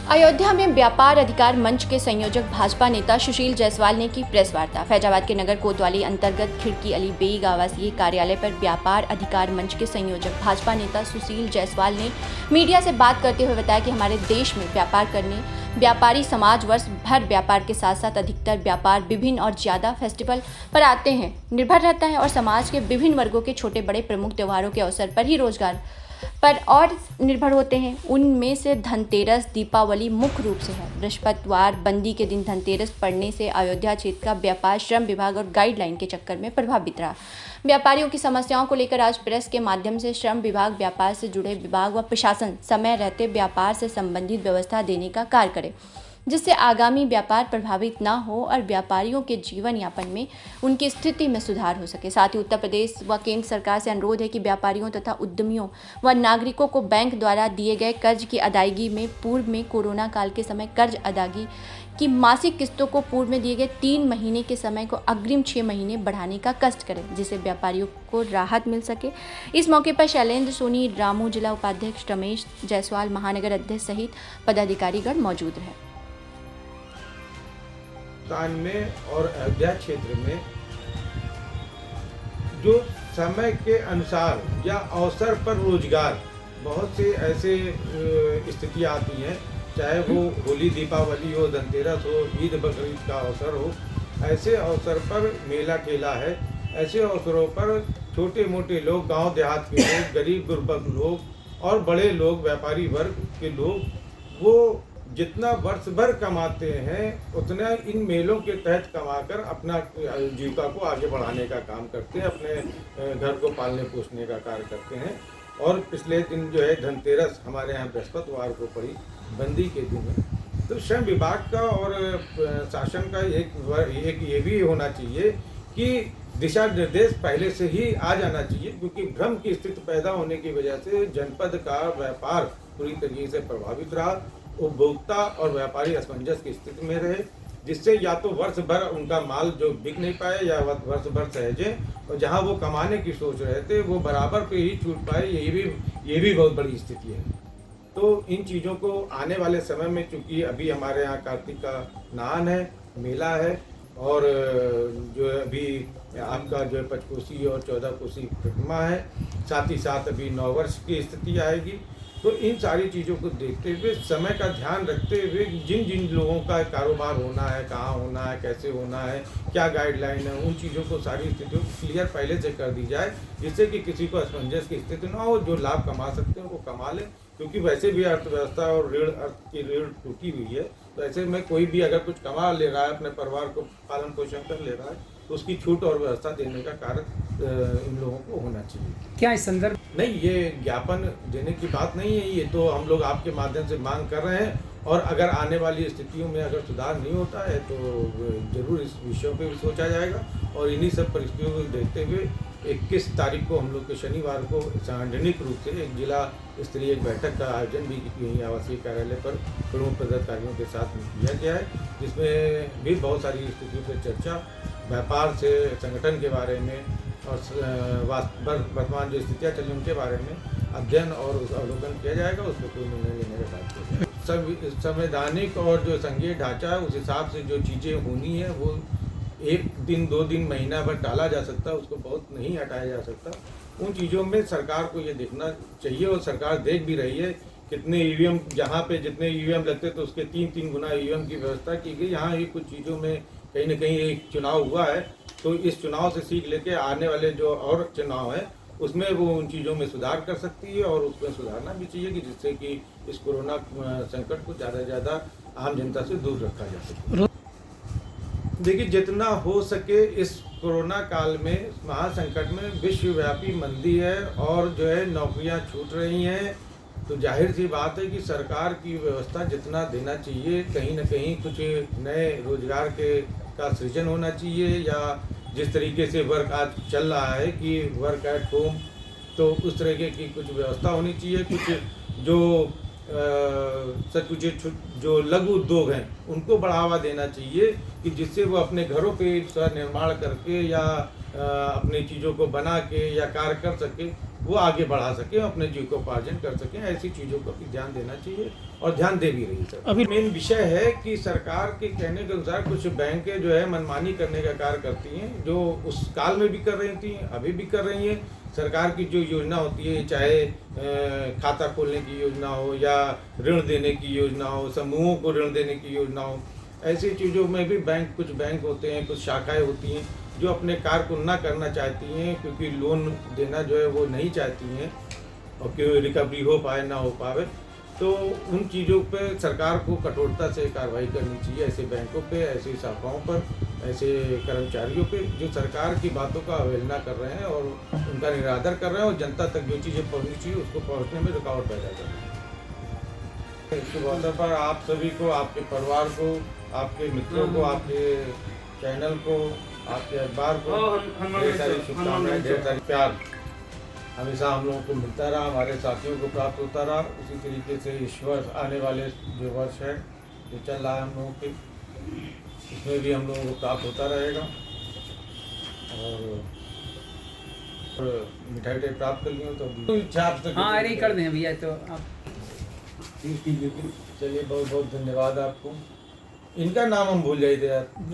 अयोध्या में व्यापार अधिकार मंच के संयोजक भाजपा नेता सुशील जायसवाल ने की प्रेस वार्ता। फैजाबाद के नगर कोतवाली अंतर्गत खिड़की अली बेग आवासीय कार्यालय पर व्यापार अधिकार मंच के संयोजक भाजपा नेता सुशील जायसवाल ने मीडिया से बात करते हुए बताया कि हमारे देश में व्यापार करने व्यापारी समाज वर्ष भर व्यापार के साथ साथ अधिकतर व्यापार विभिन्न और ज़्यादा फेस्टिवल पर आते हैं निर्भर रहता है और समाज के विभिन्न वर्गों के छोटे बड़े प्रमुख त्योहारों के अवसर पर ही रोजगार पर और निर्भर होते हैं। उनमें से धनतेरस दीपावली मुख्य रूप से है। बृहस्पतिवार बंदी के दिन धनतेरस पड़ने से अयोध्या क्षेत्र का व्यापार श्रम विभाग और गाइडलाइन के चक्कर में प्रभावित रहा। व्यापारियों की समस्याओं को लेकर आज प्रेस के माध्यम से श्रम विभाग व्यापार से जुड़े विभाग व प्रशासन समय रहते व्यापार से संबंधित व्यवस्था देने का कार्य करे, जिससे आगामी व्यापार प्रभावित न हो और व्यापारियों के जीवन यापन में उनकी स्थिति में सुधार हो सके। साथ ही उत्तर प्रदेश व केंद्र सरकार से अनुरोध है कि व्यापारियों तथा उद्यमियों व नागरिकों को बैंक द्वारा दिए गए कर्ज की अदायगी में पूर्व में कोरोना काल के समय कर्ज अदायगी की मासिक किस्तों को पूर्व में दिए गए 3 महीने के समय को अग्रिम 6 महीने बढ़ाने का कष्ट करें, जिससे व्यापारियों को राहत मिल सके। इस मौके पर शैलेंद्र सोनी, रामू जिला उपाध्यक्ष रमेश जायसवाल, महानगर अध्यक्ष सहित पदाधिकारीगण मौजूद रहे। में और अयोध्या क्षेत्र में जो समय के अनुसार या अवसर पर रोजगार बहुत से ऐसे स्थितियाँ आती हैं, चाहे वो होली दीपावली हो, धनतेरस हो, ईद बकरीद का अवसर हो। ऐसे अवसर पर मेला ठेला है। ऐसे अवसरों पर छोटे मोटे लोग, गांव देहात के लोग, गरीब गुरबत लोग और बड़े लोग, व्यापारी वर्ग के लोग, वो जितना वर्ष भर कमाते हैं उतना इन मेलों के तहत कमाकर अपना जीविका को आगे बढ़ाने का काम करते हैं, अपने घर को पालने पोषने का कार्य करते हैं। और पिछले दिन जो है धनतेरस हमारे यहाँ बृहस्पतिवार को पड़ी, बंदी के दिन है। तो श्रम विभाग का और शासन का एक ये भी होना चाहिए कि दिशा निर्देश पहले से ही आ जाना चाहिए, क्योंकि भ्रम की स्थिति पैदा होने की वजह से जनपद का व्यापार पूरी तरीके से प्रभावित रहा। उपभोक्ता और व्यापारी असमंजस की स्थिति में रहे, जिससे या तो वर्ष भर उनका माल जो बिक नहीं पाए या वर्ष भर सहेजे, और जहां वो कमाने की सोच रहे थे वो बराबर पे ही छूट पाए। ये भी बहुत बड़ी स्थिति है। तो इन चीज़ों को आने वाले समय में, चूँकि अभी हमारे यहाँ कार्तिक का नहान है, मेला है, और जो अभी आपका जो है 5 कोसी और 14 कोसी प्रतिमा है, साथ ही साथ अभी 9 वर्ष की स्थिति आएगी। तो इन सारी चीज़ों को देखते हुए, समय का ध्यान रखते हुए, जिन जिन लोगों का कारोबार होना है, कहाँ होना है, कैसे होना है, क्या गाइडलाइन है, उन चीज़ों को सारी स्थितियों को क्लियर पहले से कर दी जाए, जिससे कि किसी को असमंजस की स्थिति ना हो। जो लाभ कमा सकते हैं वो कमा लें, क्योंकि वैसे भी अर्थव्यवस्था और रीढ़ टूटी हुई है। तो ऐसे में कोई भी अगर कुछ कमा ले रहा है, अपने परिवार को पालन पोषण कर ले रहा है, तो उसकी छूट और व्यवस्था देने का कार्य इन लोगों को होना चाहिए। क्या इस संदर्भ नहीं, ये ज्ञापन देने की बात नहीं है। ये तो हम लोग आपके माध्यम से मांग कर रहे हैं, और अगर आने वाली स्थितियों में अगर सुधार नहीं होता है तो जरूर इस विषयों पे भी सोचा जाएगा। और इन्हीं सब परिस्थितियों को देखते हुए 21 तारीख को हम लोग के शनिवार को सार्वजनिक रूप से एक जिला स्तरीय एक बैठक का आयोजन भी यहीं आवासीय कार्यालय पर प्रमुख पदाधिकारियों के साथ किया गया है, जिसमें भी बहुत सारी स्थितियों पर चर्चा, व्यापार से संगठन के बारे में और वर्तमान जो स्थितियाँ चल रही उनके बारे में अध्ययन और अवलोकन किया जाएगा। उस पर कोई निर्णय लेने के बाद किया जाएगा। संवैधानिक और जो संघीय ढांचा है, उस हिसाब से जो चीज़ें होनी है वो 1 दिन 2 दिन महीना भर टाला जा सकता है, उसको बहुत नहीं हटाया जा सकता। उन चीज़ों में सरकार को ये देखना चाहिए, और सरकार देख भी रही है। कितने ईवीएम, जहाँ पे जितने ईवीएम लगते तो उसके 3-3 गुना ईवीएम की व्यवस्था की गई। यहाँ ही कुछ चीज़ों में कहीं न कहीं एक चुनाव हुआ है, तो इस चुनाव से सीख लेके आने वाले जो और चुनाव है उसमें वो उन चीज़ों में सुधार कर सकती है, और उसमें सुधारना भी चाहिए कि जिससे कि इस कोरोना संकट को ज़्यादा से ज़्यादा आम जनता से दूर रखा जा सके। देखिए, जितना हो सके इस कोरोना काल में, महासंकट में विश्वव्यापी मंदी है और जो है नौकरियां छूट रही हैं, तो जाहिर सी बात है कि सरकार की व्यवस्था जितना देना चाहिए, कहीं न कहीं कुछ नए रोजगार का सृजन होना चाहिए, या जिस तरीके से वर्क आज चल रहा है कि वर्क एट होम, तो उस तरीके की कुछ व्यवस्था होनी चाहिए। कुछ जो जो लघु उद्योग हैं उनको बढ़ावा देना चाहिए, कि जिससे वो अपने घरों पे स्वनिर्माण करके या अपनी चीज़ों को बना के या कार्य कर सके। वो आगे बढ़ा सकें, अपने जीविकोपार्जन कर सकें। ऐसी चीज़ों पर भी ध्यान देना चाहिए और ध्यान दे भी रही है सर। अभी मेन विषय है कि सरकार के कहने के अनुसार कुछ बैंकें जो है मनमानी करने का कार्य करती हैं, जो उस काल में भी कर रही थी, अभी भी कर रही हैं। सरकार की जो योजना होती है, चाहे खाता खोलने की योजना हो या ऋण देने की योजना हो, समूहों को ऋण देने की योजना हो, ऐसी चीज़ों में भी कुछ बैंक होते हैं, कुछ शाखाएं होती हैं जो अपने कार्य को ना करना चाहती हैं, क्योंकि लोन देना जो है वो नहीं चाहती हैं और क्यों रिकवरी हो पाए ना हो पाए। तो उन चीज़ों पे सरकार को कठोरता से कार्रवाई करनी चाहिए, ऐसे बैंकों पे, ऐसी शाखाओं पर, ऐसे कर्मचारियों पे जो सरकार की बातों का अवहेलना कर रहे हैं और उनका निरादर कर रहे हैं और जनता तक जो चीज़ें पहुँचनी चाहिए उसको पहुँचने में रुकावट पैदा कर रहे हैं। इस शुभ अवसर पर आप सभी को, आपके परिवार को, आपके मित्रों को, आपके चैनल को, आपके अखबार को ढेर सारी शुभकामनाएं, ढेर सारी प्यार हमेशा हम लोगों को मिलता रहा, हमारे साथियों को प्राप्त होता रहा। उसी तरीके से इस वर्ष आने वाले जो वर्ष है जो चल रहा है हम लोगों के, इसमें भी हम लोगों को प्राप्त होता रहेगा। और मिठाई प्राप्त कर ली हो तो इच्छा आप तक हाँ अरे कर दें भैया तो आप ठीक है। चलिए बहुत बहुत धन्यवाद आपको। इनका नाम हम भूल जाए थे यार।